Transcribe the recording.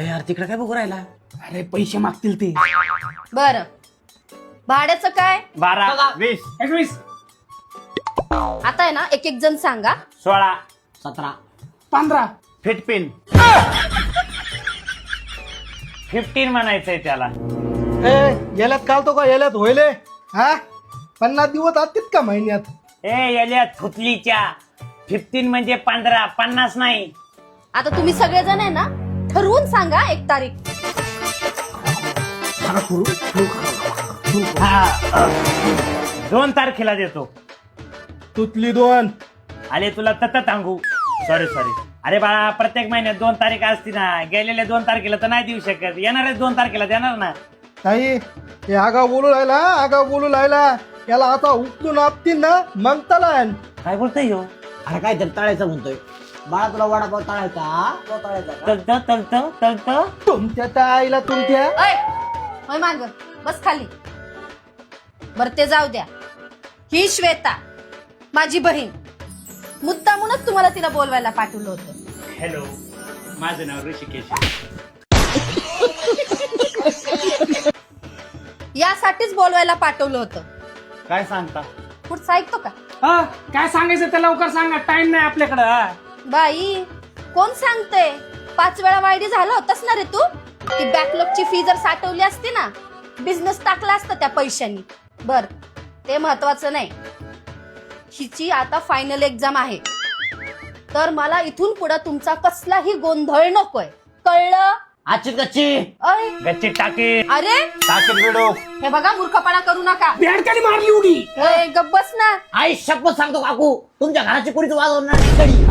यार तिकडे काय बघू राहिला? अरे पैसे मागतील ते. बर भाड्याचं काय? 12 20 21 आता आहे ना एक एक जण सांगा. 16 17 15 फिटपिन 15 म्हणायचंय त्याला. याल्यात कालतो का याल्यात होईले हा 50 दिवस असतील का महिन्यात? याल्या थुतलीच्या 15 म्हणजे 15 50 नाही. आता तुम्ही सगळेजण आहे ना ठरवून सांगा एक तारीख. 2 तारखेला देतो. तुतली 2 आले तुला तत सांगू. सॉरी अरे बाळा प्रत्येक महिन्यात 2 तारीख असती ना. गेलेल्या 2 तारखेला तर नाही देऊ शकत. येणारच 2 तारखेला देणार ना. ताई हे आगाव बोलू राहिला याला आता उचलून आपतील ना मग तला काय बोलतोय ह्यो? अरे काय तरी तळायचं म्हणतोय. बाळा तुला वडापाव तळायचा? तो तळायचा का? तळत तुमच्या त्या आईला तुमच्या अय होय माग बस खाली. बर ते जाऊ द्या. ही श्वेता माझी बहीण. मुद्दामूनच तुम्हाला तिला बोलवायला पाठवलं होतं. हॅलो माझं नाव ऋषिकेश. यासाठीच बोलवायला पाठवलं होतं. काय सांगता? पुढचं ऐकतो का? हा काय सांगायचं ते लवकर सांगा, टाइम नाही आपल्याकडं. हा. बाई कोण सांगते? 5 वेळा वायडी झाला होतास ना रे तू. ती बॅकलॉगची फी जर साठवली असती ना बिझनेस टाकला असता त्या पैशानी. बर ते महत्वाचं नाही. हिची आता फायनल एक्झाम आहे तर मला इथून पुढे तुमचा कसलाही गोंधळ नकोय, कळलं? आजची गच्ची अय गच्ची टाकी अरे टाकीत बिडू. हे बघा मूर्खपणा करू नका. बॅडकाने मारली उडी. ए, गप्प बस ना. आई शपथ सांगतो काकू तुमच्या घराची कुणीच वाजवणार नाही कडी.